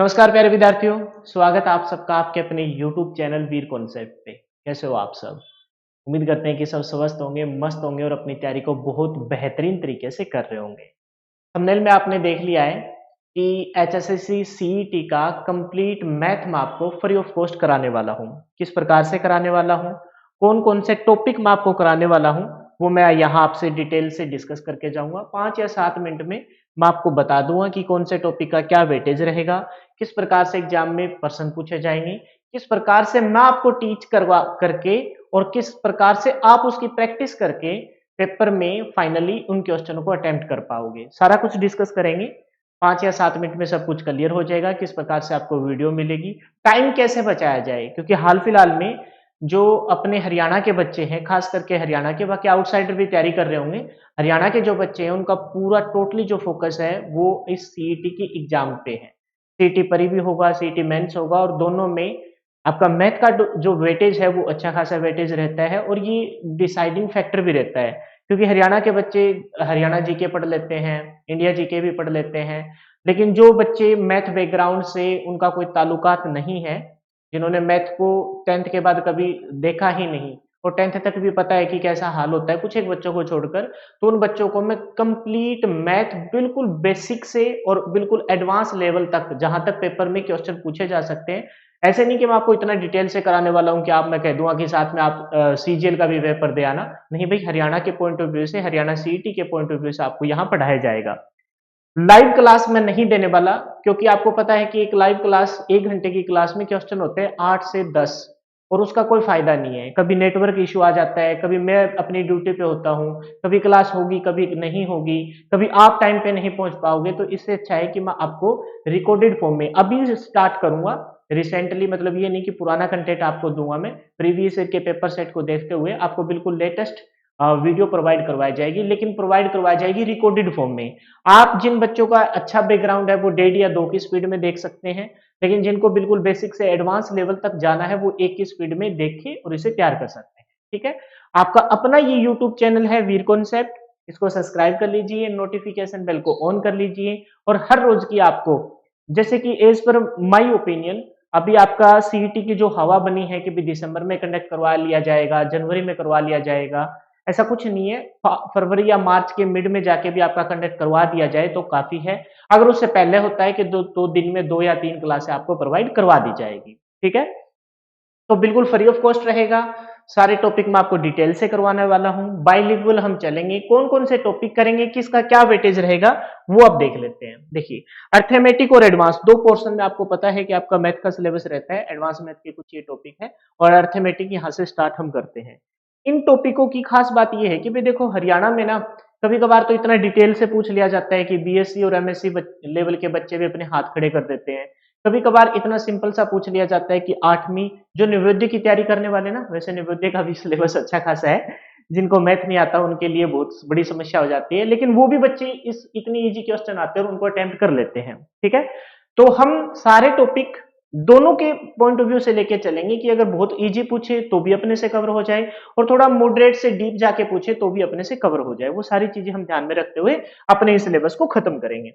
नमस्कार प्यारे विद्यार्थियों, स्वागत है आप सबका आपके अपने YouTube चैनल वीर कॉन्सेप्ट पे। कैसे हो आप सब? उम्मीद करते हैं कि सब स्वस्थ होंगे, मस्त होंगे और अपनी तैयारी को बहुत बेहतरीन तरीके से कर रहे होंगे। थंबनेल में आपने देख लिया है कि एचएसएससी सीईटी का कंप्लीट मैथ मैं आपको फ्री ऑफ कॉस्ट कराने वाला हूँ। किस प्रकार से कराने वाला हूँ, कौन-कौन से टॉपिक मैं आपको कराने वाला हूँ, वो मैं यहाँ आपसे डिटेल से डिस्कस करके जाऊँगा। 5 या 7 मिनट में मैं आपको बता दूँगा कि कौन से टॉपिक का क्या वेटेज रहेगा, किस प्रकार से एग्जाम में प्रश्न पूछे जाएँगे, किस प्रकार से मैं आपको टीच करवा करके और किस प्रकार से आप उसकी प्रैक्टिस करके पेपर में फाइनली उन क्वेश्चनों को अटेम्प्ट कर पाओगे। सारा कुछ डिस्कस करेंगे। 5 या 7 मिनट में सब कुछ क्लियर हो जाएगा, किस प्रकार से आपको वीडियो मिलेगी, टाइम कैसे बचाया जाए क्योंकि हाल-फिलहाल में जो अपने हरियाणा के बच्चे हैं, खास करके हरियाणा के, बाकी आउटसाइडर भी तैयारी कर रहे होंगे। हरियाणा के जो बच्चे हैं उनका पूरा टोटली जो फोकस है वो इस सीईटी की एग्जाम पे है। सीईटी परी भी होगा, सीईटी मेंस होगा और दोनों में आपका मैथ का जो वेटेज है वो अच्छा खासा वेटेज रहता है और ये डिसाइडिंग फैक्टर भी रहता है क्योंकि हरियाणा के बच्चे हरियाणा जीके पढ़ लेते हैं, इंडिया जीके भी पढ़ लेते हैं, लेकिन जो बच्चे मैथ बैकग्राउंड से उनका कोई ताल्लुकात नहीं है, जिन्होंने मैथ को 10th के बाद कभी देखा ही नहीं और 10th तक भी पता है कि कैसा हाल होता है कुछ एक बच्चों को छोड़कर, तो उन बच्चों को मैं कंप्लीट मैथ बिल्कुल बेसिक से और बिल्कुल एडवांस लेवल तक जहां तक पेपर में क्वेश्चन पूछे जा सकते हैं। ऐसे नहीं कि मैं आपको इतना डिटेल से कराने वाला हूँ कि आप मैं कह दूंगा कि साथ में आप सीजीएल का भी पेपर दे आना। नहीं भाई, हरियाणा के पॉइंट ऑफ व्यू से, हरियाणा सीईटी के पॉइंट ऑफ व्यू से आपको यहाँ पढ़ाया जाएगा। लाइव क्लास मैं नहीं देने वाला क्योंकि आपको पता है कि एक लाइव क्लास 1 घंटे की क्लास में क्वेश्चन होते हैं 8 से 10 और उसका कोई फायदा नहीं है। कभी नेटवर्क इश्यू आ जाता है, कभी मैं अपनी ड्यूटी पे होता हूँ, कभी क्लास होगी, कभी नहीं होगी, कभी आप टाइम पे नहीं पहुंच पाओगे, तो इससे अच्छा है कि मैं आपको रिकॉर्डेड फॉर्म में अभी स्टार्ट करूंगा रिसेंटली, मतलब ये नहीं कि पुराना कंटेंट आपको दूंगा, मैं प्रीवियस ईयर के पेपर सेट को देखते हुए आपको बिल्कुल लेटेस्ट वीडियो प्रोवाइड करवाई जाएगी, लेकिन प्रोवाइड करवाई जाएगी रिकॉर्डेड फॉर्म में। आप जिन बच्चों का अच्छा बैकग्राउंड है वो 1.5 या 2 की स्पीड में देख सकते हैं, लेकिन जिनको बिल्कुल बेसिक से एडवांस लेवल तक जाना है वो 1 की स्पीड में देख के और इसे तैयार कर सकते हैं। ठीक है, आपका अपना ये यूट्यूब चैनल है वीर कॉन्सेप्ट, इसको सब्सक्राइब कर लीजिए, नोटिफिकेशन बेल को ऑन कर लीजिए और हर रोज की आपको, जैसे कि एज पर माई ओपिनियन, अभी आपका सीईटी की जो हवा बनी है कि भी दिसंबर में कंडक्ट करवा लिया जाएगा, जनवरी में करवा लिया जाएगा, ऐसा कुछ नहीं है। फरवरी या मार्च के मिड में जाके भी आपका कंडक्ट करवा दिया जाए तो काफी है। अगर उससे पहले होता है कि दो दिन में 2 या 3 क्लासें आपको प्रोवाइड करवा दी जाएगी। ठीक है, तो बिल्कुल फ्री ऑफ कॉस्ट रहेगा। सारे टॉपिक मैं आपको डिटेल से करवाने वाला हूँ। बाइलिंगुअल हम चलेंगे, कौन कौन से टॉपिक करेंगे, किसका क्या वेटेज रहेगा वो अब देख लेते हैं। देखिए, अर्थमेटिक और एडवांस दो पोर्शन में आपको पता है कि आपका मैथ का सिलेबस रहता है। एडवांस मैथ के कुछ ये टॉपिक है और अर्थमेटिक यहाँ से स्टार्ट हम करते हैं। इन टॉपिकों की खास बात यह है कि भाई देखो, हरियाणा में ना कभी कभार तो इतना डिटेल से पूछ लिया जाता है कि बीएससी और एमएससी लेवल के बच्चे भी अपने हाथ खड़े कर देते हैं। कभी कभार इतना सिंपल सा पूछ लिया जाता है कि 8वीं जो नवोदय की तैयारी करने वाले ना, वैसे नवोदय का भी सिलेबस अच्छा खासा है, जिनको मैथ नहीं आता उनके लिए बहुत बड़ी समस्या हो जाती है, लेकिन वो भी बच्चे इस इतनी इजी क्वेश्चन आते हैं और उनको अटेम्प्ट कर लेते हैं। ठीक है, तो हम सारे टॉपिक दोनों के पॉइंट ऑफ व्यू से लेके चलेंगे कि अगर बहुत इजी पूछे तो भी अपने से कवर हो जाए और थोड़ा मॉडरेट से डीप जाके पूछे तो भी अपने से कवर हो जाए। वो सारी चीजें हम ध्यान में रखते हुए अपने सिलेबस को खत्म करेंगे।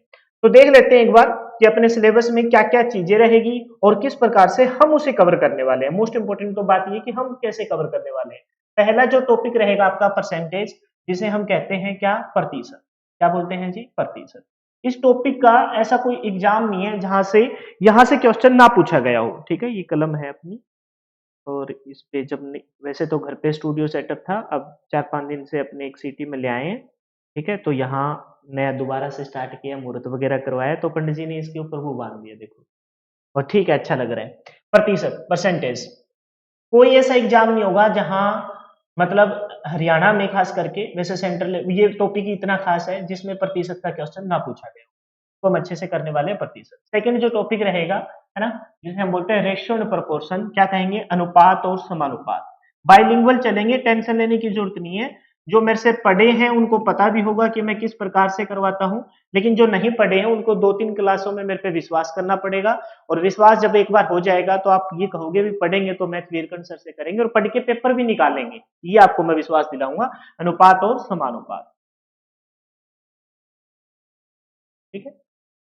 तो देख लेते हैं एक बार कि अपने सिलेबस में क्या क्या चीजें रहेगी और किस प्रकार से हम उसे कवर करने वाले हैं। मोस्ट इंपोर्टेंट तो बात ये कि हम कैसे कवर करने वाले हैं। पहला जो टॉपिक रहेगा आपका परसेंटेज, जिसे हम कहते हैं क्या, प्रतिशत। क्या बोलते हैं जी, प्रतिशत। इस टॉपिक का ऐसा कोई एग्जाम नहीं है जहां से यहां से क्वेश्चन ना पूछा गया हो। ठीक है, ये कलम है अपनी और इस पे जब नहीं, वैसे तो घर पे स्टूडियो सेटअप था, अब 4-5 दिन से अपने एक सिटी में ले आए हैं। ठीक है, तो यहाँ नया दोबारा से स्टार्ट किया, मुहूर्त वगैरह करवाया, तो पंडित जी ने इसके ऊपर वो बांध दिया देखो, और ठीक है, अच्छा लग रहा है। प्रतिशत, परसेंटेज, कोई ऐसा एग्जाम नहीं होगा जहां, मतलब हरियाणा में खास करके, वैसे सेंट्रल ये टॉपिक इतना खास है जिसमें प्रतिशत का क्वेश्चन ना पूछा गया, तो हम अच्छे से करने वाले हैं प्रतिशत। सेकंड जो टॉपिक रहेगा है ना, जिसे हम बोलते हैं रेशियो एंड प्रोपोर्शन, क्या कहेंगे, अनुपात और समानुपात। बाइलिंगुअल चलेंगे, टेंशन लेने की जरूरत नहीं है। जो मेरे से पढ़े हैं उनको पता भी होगा कि मैं किस प्रकार से करवाता हूं, लेकिन जो नहीं पढ़े हैं उनको 2-3 क्लासों में मेरे पे विश्वास करना पड़ेगा। और विश्वास जब एक बार हो जाएगा तो आप ये कहोगे भी पढ़ेंगे तो मैथ वीरकंठ सर से करेंगे और पढ़ के पेपर भी निकालेंगे, ये आपको मैं विश्वास दिलाऊंगा। अनुपात और समानुपात, ठीक है,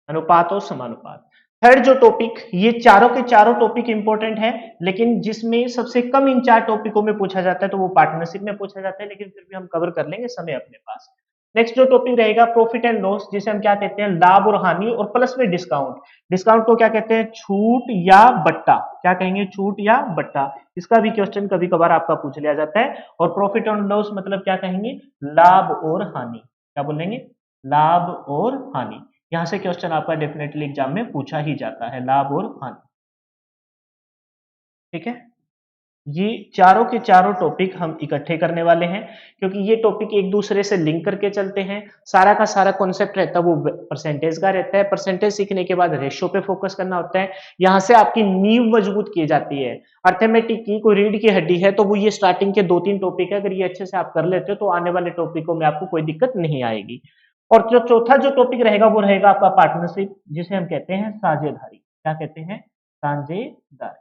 अनुपात और समानुपात। थर्ड जो टॉपिक, ये चारों के चारों टॉपिक इंपॉर्टेंट है, लेकिन जिसमें सबसे कम इन चार टॉपिकों में पूछा जाता है तो वो पार्टनरशिप में पूछा जाता है, लेकिन फिर भी हम कवर कर लेंगे, समय अपने पास। नेक्स्ट जो टॉपिक रहेगा प्रॉफिट एंड लॉस, जिसे हम क्या कहते हैं, लाभ और हानि, और प्लस में डिस्काउंट। डिस्काउंट को क्या कहते हैं, छूट या बट्टा, क्या कहेंगे, छूट या बट्टा। इसका भी क्वेश्चन कभी कभार आपका पूछ लिया जाता है। और प्रॉफिट एंड लॉस मतलब क्या कहेंगे, लाभ और हानि। क्या बोलेंगे, लाभ और हानि। यहां से क्वेश्चन आपका डेफिनेटली एग्जाम में पूछा ही जाता है, लाभ और हानि। ठीक है, ये चारों के चारों टॉपिक हम इकट्ठे करने वाले हैं, क्योंकि ये टॉपिक एक दूसरे से लिंक करके चलते हैं। सारा का सारा कॉन्सेप्ट रहता है वो परसेंटेज का रहता है। परसेंटेज सीखने के बाद रेशियो पे फोकस करना होता है। यहां से आपकी नींव मजबूत की जाती है। अर्थमेटिक की कोई रीढ़ की हड्डी है तो वो ये स्टार्टिंग के 2-3 टॉपिक है, अगर ये अच्छे से आप कर लेते हो तो आने वाले टॉपिकों में आपको कोई दिक्कत नहीं आएगी। और जो चौथा जो टॉपिक रहेगा वो रहेगा आपका पार्टनरशिप, जिसे हम कहते हैं साझेदारी। क्या कहते हैं, साझेदारी।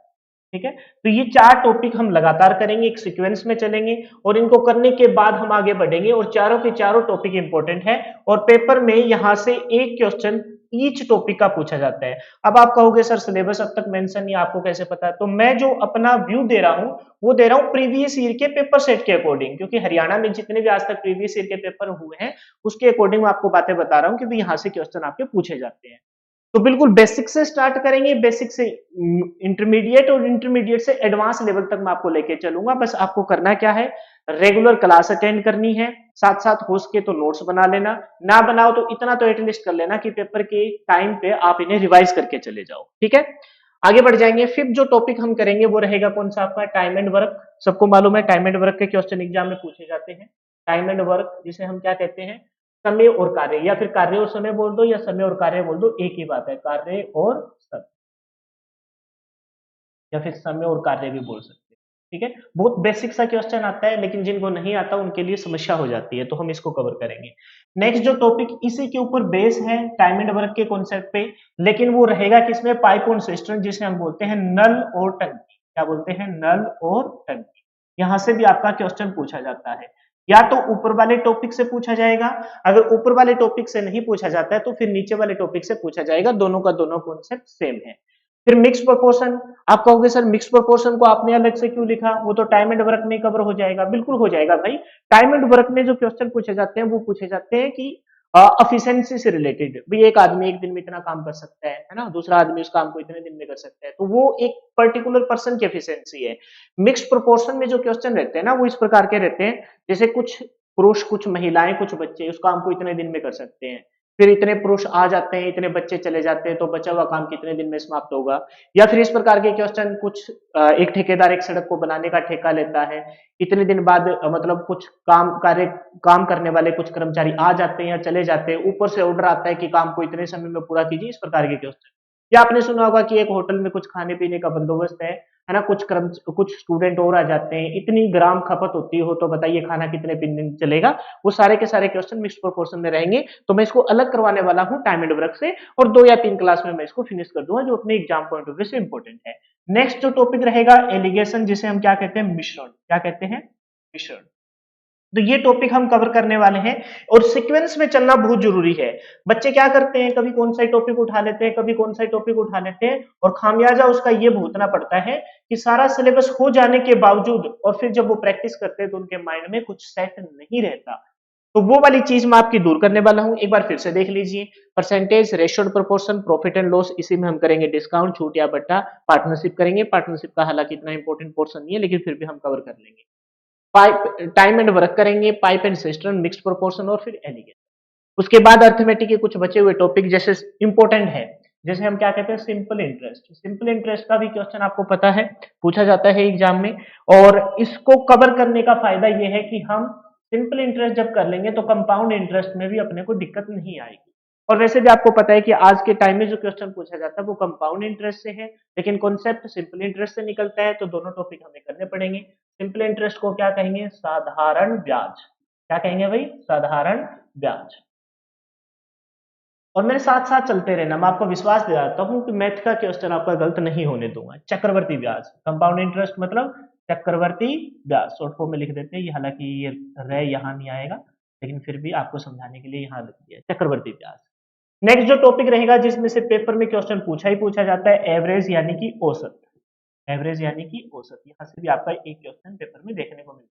ठीक है, तो ये चार टॉपिक हम लगातार करेंगे, एक सीक्वेंस में चलेंगे, और इनको करने के बाद हम आगे बढ़ेंगे। और चारों के चारों टॉपिक इंपॉर्टेंट है, और पेपर में यहां से एक क्वेश्चन ईच टॉपिक का पूछा जाता है। अब आप कहोगे सर सिलेबस अब तक मेंशन नहीं, आपको कैसे पता है? तो मैं जो अपना व्यू दे रहा हूं वो दे रहा हूं प्रीवियस ईयर के पेपर सेट के अकॉर्डिंग, क्योंकि हरियाणा में जितने भी आज तक प्रीवियस ईयर के पेपर हुए हैं उसके अकॉर्डिंग मैं आपको बातें बता रहा हूं कि यहाँ से क्वेश्चन आपके पूछे जाते हैं। तो बिल्कुल बेसिक से स्टार्ट करेंगे, बेसिक से इंटरमीडिएट, और इंटरमीडिएट से एडवांस लेवल तक मैं आपको लेके चलूंगा। बस आपको करना क्या है, रेगुलर क्लास अटेंड करनी है, साथ साथ हो सके तो नोट्स बना लेना, ना बनाओ तो इतना तो एटलीस्ट कर लेना कि पेपर के टाइम पे आप इन्हें रिवाइज करके चले जाओ। ठीक है, आगे बढ़ जाएंगे। फिफ्थ जो टॉपिक हम करेंगे वो रहेगा कौन सा, आपका टाइम एंड वर्क। सबको मालूम है टाइम एंड वर्क के क्वेश्चन एग्जाम में पूछे जाते हैं। टाइम एंड वर्क जिसे हम क्या कहते हैं, समय और कार्य, या फिर कार्य और समय बोल दो, या समय और कार्य बोल दो, एक ही बात है, कार्य और समय, या फिर समय और कार्य भी बोल सकते हैं। ठीक है, बहुत बेसिक सा क्वेश्चन आता है, लेकिन जिनको नहीं आता उनके लिए समस्या हो जाती है, तो हम इसको कवर करेंगे। नेक्स्ट जो टॉपिक इसी के ऊपर बेस है टाइम एंड वर्क के कॉन्सेप्ट पे, लेकिन वो रहेगा किसमें, पाइप ऑन सिस्टम, जिसे हम बोलते हैं नल और टंकी। क्या बोलते हैं, नल और टंकी। यहां से भी आपका क्वेश्चन पूछा जाता है, या तो ऊपर वाले टॉपिक से पूछा जाएगा, अगर ऊपर वाले टॉपिक से नहीं पूछा जाता है तो फिर नीचे वाले टॉपिक से पूछा जाएगा, दोनों का दोनों कॉन्सेप्ट सेम है। फिर मिक्स प्रोपोर्शन, आप कहोगे सर मिक्स प्रोपोर्शन को आपने अलग से क्यों लिखा, वो तो टाइम एंड वर्क में कवर हो जाएगा। बिल्कुल हो जाएगा भाई, टाइम एंड वर्क में जो क्वेश्चन पूछे जाते हैं वो पूछे जाते हैं कि एफिशिएंसी से रिलेटेड, भी एक आदमी एक दिन में इतना काम कर सकता है ना, दूसरा आदमी उस काम को इतने दिन में कर सकता है, तो वो एक पर्टिकुलर पर्सन की एफिशिएंसी है। मिक्स प्रोपोर्शन में जो क्वेश्चन रहते हैं ना वो इस प्रकार के रहते हैं, जैसे कुछ पुरुष, कुछ महिलाएं, कुछ बच्चे उस काम को इतने दिन में कर सकते हैं, फिर इतने पुरुष आ जाते हैं, इतने बच्चे चले जाते हैं, तो बचा हुआ काम कितने दिन में समाप्त होगा। या फिर इस प्रकार के क्वेश्चन, कुछ एक ठेकेदार एक सड़क को बनाने का ठेका लेता है, इतने दिन बाद मतलब कुछ काम करने वाले कुछ कर्मचारी आ जाते हैं या चले जाते हैं, ऊपर से ऑर्डर आता है कि काम को इतने समय में पूरा कीजिए, इस प्रकार के क्वेश्चन। या आपने सुना होगा कि एक होटल में कुछ खाने पीने का बंदोबस्त है ना, कुछ स्टूडेंट और आ जाते हैं, इतनी ग्राम खपत होती हो तो बताइए खाना कितने दिन चलेगा। वो सारे के सारे क्वेश्चन मिक्स प्रोपोर्शन में रहेंगे, तो मैं इसको अलग करवाने वाला हूं टाइम एंड वर्क से, और 2 या 3 क्लास में मैं इसको फिनिश कर दूंगा, जो अपने एग्जाम पॉइंट ऑफ व्यू से इंपॉर्टेंट है। नेक्स्ट जो टॉपिक रहेगा एलिगेशन, जिसे हम क्या कहते हैं, मिश्रण। क्या कहते हैं, मिश्रण। तो ये टॉपिक हम कवर करने वाले हैं, और सीक्वेंस में चलना बहुत जरूरी है। बच्चे क्या करते हैं, कभी कौन सा टॉपिक उठा लेते हैं, कभी कौन सा टॉपिक उठा लेते हैं, और खामियाजा उसका ये भुगतना पड़ता है कि सारा सिलेबस हो जाने के बावजूद और फिर जब वो प्रैक्टिस करते हैं तो उनके माइंड में कुछ सेट नहीं रहता। तो वो वाली चीज मैं आपकी दूर करने वाला हूं, एक बार फिर से देख लीजिए। Percentage, ratio, proportion, profit and loss, इसी में हम करेंगे डिस्काउंट, छूट या बट्टा, पार्टनरशिप करेंगे। पार्टनरशिप का हालांकि इतना इंपॉर्टेंट पोर्शन नहीं है, लेकिन फिर भी हम कवर कर लेंगे। पाइप टाइम एंड वर्क करेंगे, pipe and system, mix proportion, और फिर एलिगेशन। उसके बाद अर्थमेटिक के कुछ बचे हुए टॉपिक जैसे इंपॉर्टेंट है, जैसे हम क्या कहते हैं, सिंपल इंटरेस्ट। सिंपल इंटरेस्ट का भी क्वेश्चन आपको पता है पूछा जाता है एग्जाम में, और इसको कवर करने का फायदा यह है कि हम सिंपल इंटरेस्ट जब कर लेंगे तो कंपाउंड इंटरेस्ट में भी अपने को दिक्कत नहीं आएगी। और वैसे भी आपको पता है कि आज के टाइम में जो क्वेश्चन पूछा जाता है वो कंपाउंड इंटरेस्ट से है, लेकिन कॉन्सेप्ट सिंपल इंटरेस्ट से निकलता है, तो दोनों टॉपिक हमें करने पड़ेंगे। सिंपल इंटरेस्ट को क्या कहेंगे, साधारण ब्याज। क्या कहेंगे भाई, साधारण ब्याज। और मेरे साथ साथ चलते रहना, मैं आपको विश्वास दिलाता हूं कि मैथ का क्वेश्चन आपका गलत नहीं होने दूंगा। चक्रवर्ती ब्याज, कंपाउंड इंटरेस्ट मतलब चक्रवर्ती ब्याज, शॉर्ट फॉर्म में लिख देते हैं, ये हालांकि ये रे यहाँ नहीं आएगा, लेकिन फिर भी आपको समझाने के लिए यहाँ लिख दिया चक्रवर्ती ब्याज। नेक्स्ट जो टॉपिक रहेगा जिसमें से पेपर में क्वेश्चन पूछा ही पूछा जाता है, एवरेज यानी कि औसत। एवरेज यानी कि औसत, यहाँ से भी आपका एक क्वेश्चन पेपर में देखने को मिलता है।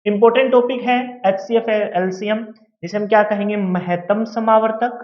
इंपॉर्टेंट टॉपिक है एचसीएफ एलसीएम, जिसे हम क्या कहेंगे, महत्तम समावर्तक,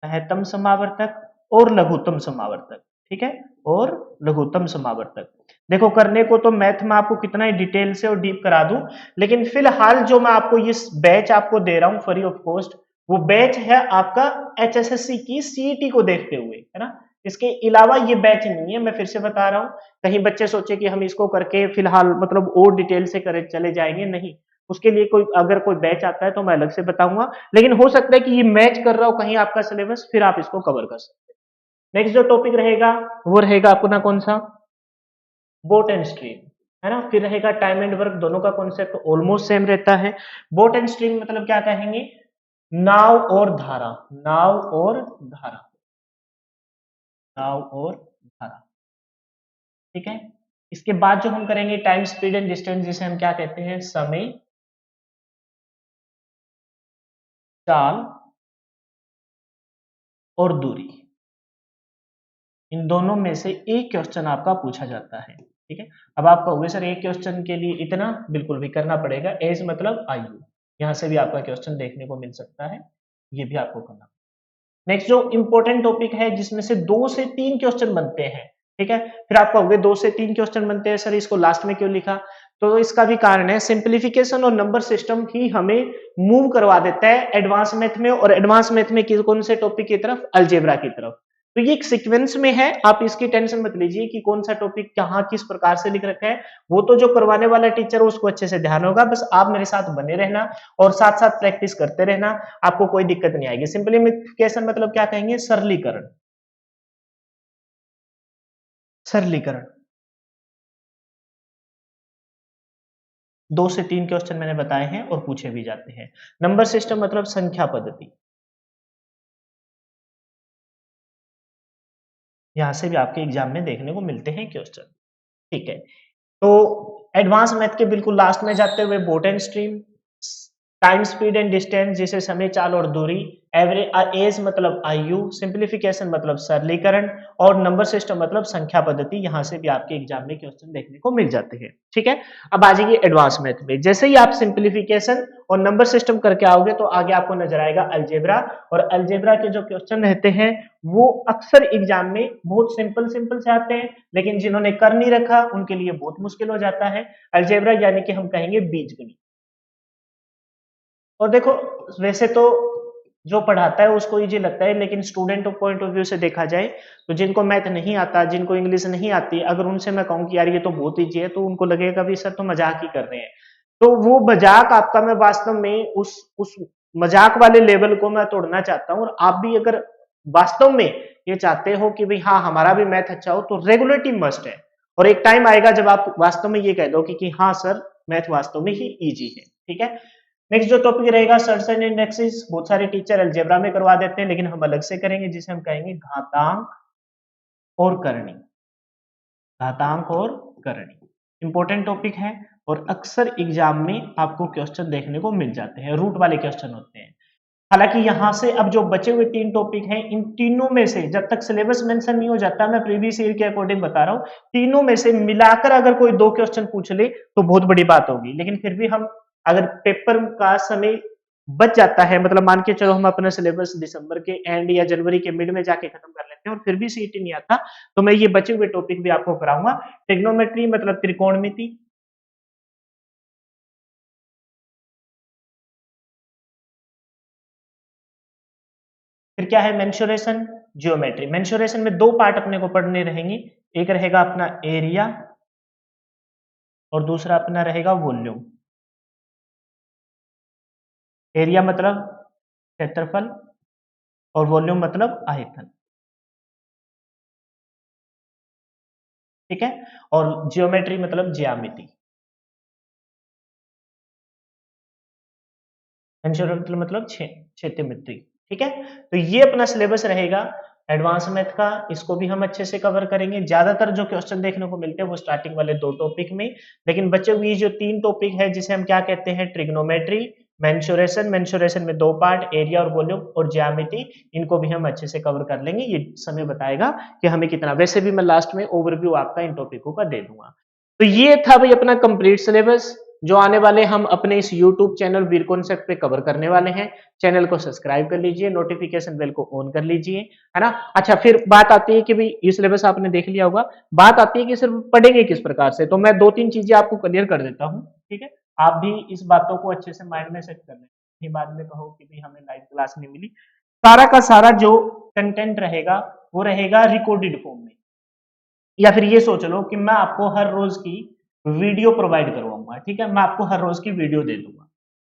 महत्तम समावर्तक और लघुत्तम समावर्तक। ठीक है, और लघुत्तम समावर्तक। देखो करने को तो मैथ में आपको कितना ही डिटेल से और डीप करा दूं, लेकिन फिलहाल जो मैं आपको ये बैच आपको दे रहा हूं फ्री ऑफ कॉस्ट, वो बैच है आपका एचएसएससी की सीईटी को देखते हुए, है ना। इसके अलावा ये बैच नहीं है, मैं फिर से बता रहा हूं, कहीं बच्चे सोचे कि हम इसको करके फिलहाल मतलब और डिटेल से करे चले जाएंगे, नहीं। उसके लिए कोई अगर कोई बैच आता है तो मैं अलग से बताऊंगा, लेकिन हो सकता है कि ये मैच कर रहा हो कहीं आपका सिलेबस, फिर आप इसको कवर कर सकते हैं। नेक्स्ट जो टॉपिक रहेगा वो रहेगा अपना कौन सा, बोट एंड स्ट्रीम, है ना। फिर रहेगा टाइम एंड वर्क, दोनों का कॉन्सेप्ट ऑलमोस्ट सेम रहता है। बोट एंड स्ट्रीम मतलब क्या कहेंगे, नाव और धारा, नाव और धारा, नाव और धारा। ठीक है, इसके बाद जो हम करेंगे टाइम स्पीड एंड डिस्टेंस, जिसे हम क्या कहते हैं, समय, चाल और दूरी। इन दोनों में से एक क्वेश्चन आपका पूछा जाता है। ठीक है, अब आप कहोगे सर एक क्वेश्चन के लिए इतना, बिल्कुल भी करना पड़ेगा। एज मतलब आयु, यहां से भी आपका क्वेश्चन देखने को मिल सकता है, ये भी आपको करना। नेक्स्ट जो इंपॉर्टेंट टॉपिक है जिसमें से 2 से 3 क्वेश्चन बनते हैं। ठीक है, फिर आप कहोगे 2 से 3 क्वेश्चन बनते हैं सर, इसको लास्ट में क्यों लिखा, तो इसका भी कारण है, सिंप्लीफिकेशन और नंबर सिस्टम ही हमें मूव करवा देता है एडवांस मैथ में, और एडवांस मैथ में कौन से टॉपिक की तरफ, अलजेब्रा की तरफ। तो ये एक सीक्वेंस में है, आप इसकी टेंशन मत लीजिए कि कौन सा टॉपिक कहाँ किस प्रकार से लिख रखा है, वो तो जो करवाने वाला टीचर है उसको अच्छे से ध्यान होगा, बस आप मेरे साथ बने रहना और साथ साथ प्रैक्टिस करते रहना, आपको कोई दिक्कत नहीं आएगी। सिंप्लीफिकेशन मतलब क्या कहेंगे, सरलीकरण, सरलीकरण। 2 से 3 क्वेश्चन मैंने बताए हैं और पूछे भी जाते हैं। नंबर सिस्टम मतलब संख्या पद्धति, यहां से भी आपके एग्जाम में देखने को मिलते हैं क्वेश्चन। ठीक है, तो एडवांस मैथ के बिल्कुल लास्ट में जाते हुए boat and stream, time speed and distance जिसे समय चाल और दूरी, एवरेज एज मतलब आयु, सिंप्लीफिकेशन मतलब सरलीकरण, और नंबर सिस्टम मतलब संख्या पद्धति, यहां से भी आपके एग्जाम में क्वेश्चन देखने को मिल जाते हैं। ठीक है, अब आ जाइए एडवांस मैथ में, जैसे ही आप सिंप्लीफिकेशन और नंबर सिस्टम करके आओगे तो आगे आपको नजर आएगा अलजेब्रा, और अलजेब्रा के जो क्वेश्चन रहते हैं वो अक्सर एग्जाम में बहुत सिंपल सिंपल से आते हैं, लेकिन जिन्होंने कर नहीं रखा उनके लिए बहुत मुश्किल हो जाता है। अलजेब्रा यानी कि हम कहेंगे बीजगणित। और देखो वैसे तो जो पढ़ाता है उसको इजी लगता है, लेकिन स्टूडेंट पॉइंट ऑफ व्यू से देखा जाए तो जिनको मैथ नहीं आता, जिनको इंग्लिश नहीं आती, अगर उनसे मैं कहूँ कि यार ये तो बहुत ईजी है, तो उनको लगेगा भी सर तो मजाक ही कर रहे हैं। तो वो मजाक आपका मैं वास्तव में उस मजाक वाले लेवल को मैं तोड़ना चाहता हूँ, और आप भी अगर वास्तव में ये चाहते हो कि भाई हाँ हमारा भी मैथ अच्छा हो, तो रेगुलर मस्ट है। और एक टाइम आएगा जब आप वास्तव में ये कह दो कि हाँ सर मैथ वास्तव में ही ईजी है। ठीक है, नेक्स्ट जो टॉपिक रहेगा सर्च एंड इंडेक्सेस, बहुत सारे टीचर अलजेब्रा में करवा देते हैं, लेकिन हम अलग से करेंगे, जिसे हम कहेंगे घातांक और करनी, घातांक और करनी। इंपॉर्टेंट टॉपिक है और अक्सर एग्जाम में आपको क्वेश्चन देखने को मिल जाते हैं, रूट वाले क्वेश्चन होते हैं। हालांकि यहाँ से अब जो बचे हुए 3 टॉपिक हैं, इन तीनों में से जब तक सिलेबस मेंशन नहीं हो जाता, मैं प्रीवियस ईयर के अकॉर्डिंग बता रहा हूँ, तीनों में से मिलाकर अगर कोई 2 क्वेश्चन पूछ ले तो बहुत बड़ी बात होगी, लेकिन फिर भी हम अगर पेपर का समय बच जाता है, मतलब मान के चलो हम अपना सिलेबस दिसंबर के एंड या जनवरी के मिड में जाके खत्म कर लेते हैं और फिर भी सीईटी नहीं आता, तो मैं ये बचे हुए टॉपिक भी आपको कराऊंगा। ट्रिग्नोमेट्री मतलब त्रिकोणमिति, फिर क्या है मेंसुरेशन, जियोमेट्री। मेंसुरेशन में 2 पार्ट अपने को पढ़ने रहेंगे, एक रहेगा अपना एरिया और दूसरा अपना रहेगा वॉल्यूम। एरिया मतलब क्षेत्रफल और वॉल्यूम मतलब आयतन। ठीक है, और जियोमेट्री मतलब ज्यामिति। मेंसुरेशन मतलब क्षेत्रमिति। ठीक है, तो ये अपना सिलेबस रहेगा एडवांस मैथ का, इसको भी हम अच्छे से कवर करेंगे। ज्यादातर जो क्वेश्चन देखने को मिलते हैं वो स्टार्टिंग वाले 2 टॉपिक में, लेकिन बचे हुए जो 3 टॉपिक है जिसे हम क्या कहते हैं, ट्रिग्नोमेट्री, मेंसुरेशन, मेंसुरेशन में दो पार्ट, एरिया और वॉल्यूम और ज्यामिति, इनको भी हम अच्छे से कवर कर लेंगे। ये समय बताएगा कि हमें कितना, वैसे भी मैं लास्ट में ओवरव्यू आपका इन टॉपिकों का दे दूंगा। तो ये था भाई अपना कंप्लीट सिलेबस, जो आने वाले हम अपने इस यूट्यूब चैनल वीर कॉन्सेप्ट पे कवर करने वाले हैं। चैनल को सब्सक्राइब कर लीजिए, नोटिफिकेशन बेल को ऑन कर लीजिए, है ना। अच्छा, फिर बात आती है कि भाई ये सिलेबस आपने देख लिया होगा, बात आती है कि सिर्फ पढ़ेंगे किस प्रकार से। तो मैं दो तीन चीजें आपको क्लियर कर देता हूँ, ठीक है। आप भी इस बातों को अच्छे से माइंड में सेट कर लें, कहीं बाद में कहो कि भाई हमें लाइव क्लास नहीं मिली। सारा का सारा जो कंटेंट रहेगा वो रहेगा रिकॉर्डेड फॉर्म में, या फिर ये सोच लो कि मैं आपको हर रोज की वीडियो प्रोवाइड करवाऊंगा, ठीक है। मैं आपको हर रोज की वीडियो दे दूंगा।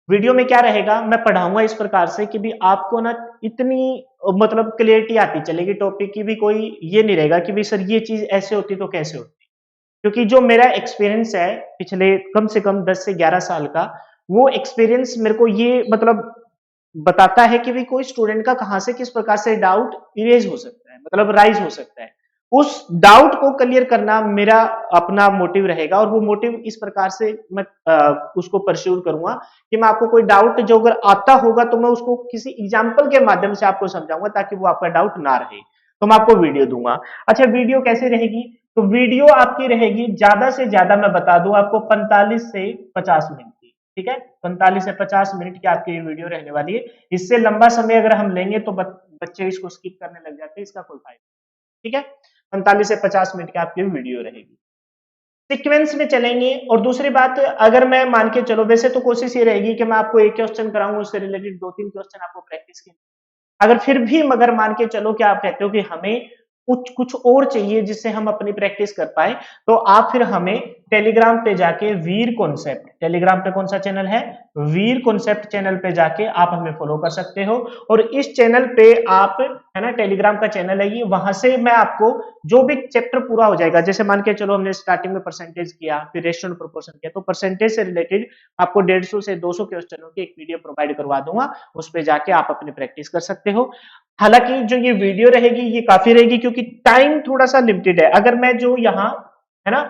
वीडियो में क्या रहेगा, मैं पढ़ाऊंगा इस प्रकार से कि भी आपको ना इतनी मतलब क्लियरिटी आती चलेगी टॉपिक की, भी कोई ये नहीं रहेगा कि भी सर ये चीज ऐसे होती तो कैसे होती। क्योंकि जो मेरा एक्सपीरियंस है पिछले कम से कम 10 से 11 साल का, वो एक्सपीरियंस मेरे को ये मतलब बताता है कि भी कोई स्टूडेंट का कहां से किस प्रकार से डाउट इरेज हो सकता है, मतलब राइज हो सकता है। उस डाउट को क्लियर करना मेरा अपना मोटिव रहेगा, और वो मोटिव इस प्रकार से मैं उसको परस्यू करूंगा कि मैं आपको कोई डाउट जो अगर आता होगा तो मैं उसको किसी एग्जाम्पल के माध्यम से आपको समझाऊंगा, ताकि वो आपका डाउट ना रहे। तो मैं आपको वीडियो दूंगा। अच्छा, वीडियो कैसे रहेगी, तो वीडियो आपकी रहेगी ज्यादा से ज्यादा, मैं बता दूं आपको, 45 से 50 मिनट की, ठीक है। 45 से 50 मिनट की आपकी ये वीडियो रहने वाली है। इससे लंबा समय अगर हम लेंगे तो बच्चे इसको स्किप करने लग जाते हैं, इसका कोई फायदा, ठीक है। 45 से 50 मिनट की आपकी वीडियो रहेगी, सीक्वेंस में चलेंगे। और दूसरी बात, अगर मैं मान के चलो, वैसे तो कोशिश ये रहेगी कि मैं आपको एक क्वेश्चन कराऊं, उससे रिलेटेड दो तीन क्वेश्चन आपको प्रैक्टिस के, अगर फिर भी मगर मान के चलो कि आप कहते हो कि हमें कुछ कुछ और चाहिए जिससे हम अपनी प्रैक्टिस कर पाए, तो आप फिर हमें टेलीग्राम पे जाके वीर कॉन्सेप्ट, टेलीग्राम पे कौन सा चैनल है, वीर कॉन्सेप्ट चैनल पे जाके आप हमें फॉलो कर सकते हो। और इस चैनल पे आप, है ना, टेलीग्राम का चैनल है ये, वहां से मैं आपको जो भी चैप्टर पूरा हो जाएगा, जैसे मान के चलो हमने स्टार्टिंग में परसेंटेज किया, फिर रेशियो और प्रोपोर्शन किया, तो परसेंटेज से रिलेटेड आपको 150 से 200 क्वेश्चनों की एक पीडीएफ प्रोवाइड करवा दूंगा। उस पे जाके आप अपनी प्रैक्टिस कर सकते हो। हालांकि जो ये वीडियो रहेगी ये काफी रहेगी, क्योंकि टाइम थोड़ा सा लिमिटेड है। अगर मैं जो यहाँ, है ना,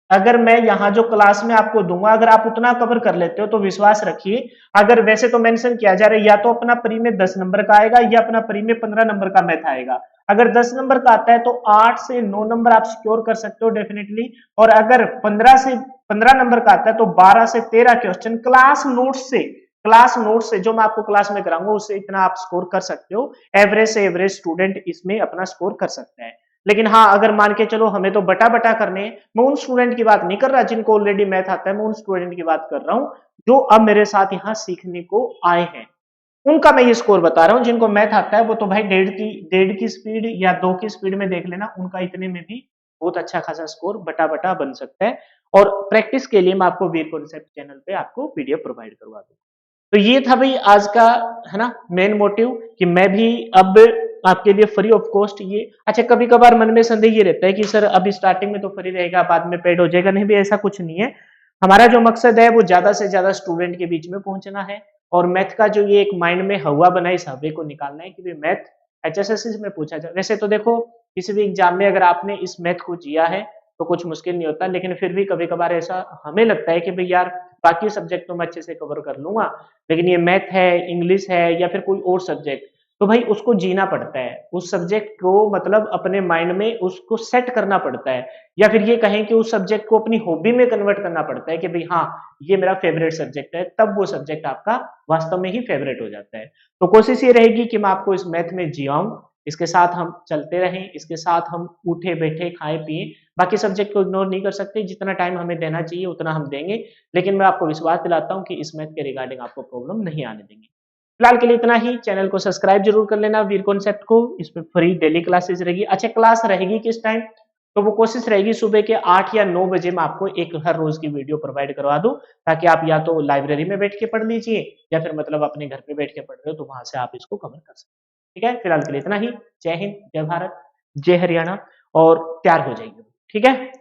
अगर मैं यहाँ जो क्लास में आपको दूंगा, अगर आप उतना कवर कर लेते हो तो विश्वास रखिए, अगर वैसे तो मेंशन किया जा रहा है या तो अपना प्री में 10 नंबर का आएगा या अपना प्री में 15 नंबर का मैथ आएगा। अगर 10 नंबर का आता है तो 8 से 9 नंबर आप सिक्योर कर सकते हो डेफिनेटली। और अगर 15 नंबर का आता है तो 12 से 13 क्वेश्चन क्लास नोट से जो मैं आपको क्लास में कराऊंगा उससे इतना आप स्कोर कर सकते हो। एवरेज से एवरेज स्टूडेंट इसमें अपना स्कोर कर सकता है। लेकिन हाँ, अगर मान के चलो हमें तो बटा बटा करने, मैं उन स्टूडेंट की बात नहीं कर रहा जिनको ऑलरेडी मैथ आता है, मैं उन स्टूडेंट की बात कर रहा हूं जो अब मेरे साथ यहाँ सीखने को आए हैं। उनका मैं ये स्कोर बता रहा हूँ। जिनको मैथ आता है वो तो भाई डेढ़ की स्पीड या 2 की स्पीड में देख लेना, उनका इतने में भी बहुत अच्छा खासा स्कोर बटा बटा बन सकता है। और प्रैक्टिस के लिए मैं आपको वीर कॉन्सेप्ट चैनल पे आपको पीडीएफ प्रोवाइड करवा दूंगा। तो ये था भाई आज का, है ना, मेन मोटिव, कि मैं भी अब आपके लिए फ्री ऑफ कॉस्ट ये, अच्छा कभी कभार मन में संदेह ये रहता है कि सर अभी स्टार्टिंग में तो फ्री रहेगा बाद में पेड हो जाएगा, नहीं भी ऐसा कुछ नहीं है। हमारा जो मकसद है वो ज्यादा से ज्यादा स्टूडेंट के बीच में पहुंचना है, और मैथ का जो ये एक माइंड में हवा बना इस हवे को निकालना है कि भाई मैथ एचएसएससी में पूछा जाए। वैसे तो देखो किसी भी एग्जाम में अगर आपने इस मैथ को जिया है तो कुछ मुश्किल नहीं होता, लेकिन फिर भी कभी कभार ऐसा हमें लगता है कि भाई यार बाकी सब्जेक्ट तो मैं अच्छे से कवर कर लूंगा, लेकिन ये मैथ है, इंग्लिश है या फिर कोई और सब्जेक्ट, तो भाई उसको जीना पड़ता है, उस सब्जेक्ट को मतलब अपने माइंड में उसको सेट करना पड़ता है, या फिर ये कहें कि उस सब्जेक्ट को अपनी हॉबी में कन्वर्ट करना पड़ता है कि भाई हाँ ये मेरा फेवरेट सब्जेक्ट है, तब वो सब्जेक्ट आपका वास्तव में ही फेवरेट हो जाता है। तो कोशिश ये रहेगी कि मैं आपको इस मैथ में जियाऊं, इसके साथ हम चलते रहें, इसके साथ हम उठे बैठे खाए पिए, बाकी सब्जेक्ट को इग्नोर नहीं कर सकते, जितना टाइम हमें देना चाहिए उतना हम देंगे। लेकिन मैं आपको विश्वास दिलाता हूं कि इस मैथ के रिगार्डिंग आपको प्रॉब्लम नहीं आने देंगे। फिलहाल के लिए इतना ही। चैनल को सब्सक्राइब जरूर कर लेना वीर कॉन्सेप्ट को, इस पे फ्री डेली क्लासेस रहेगी। अच्छा, क्लास रहेगी किस टाइम, तो वो कोशिश रहेगी सुबह के 8 या 9 बजे मैं आपको एक हर रोज की वीडियो प्रोवाइड करवा दूं, ताकि आप या तो लाइब्रेरी में बैठ के पढ़ लीजिए या फिर मतलब अपने घर पे बैठ के पढ़ रहे हो तो वहां से आप इसको कवर कर सकते हैं। ठीक है, फिलहाल के लिए इतना ही। जय हिंद, जय भारत, जय हरियाणा, और तैयार हो जाइए। ठीक है।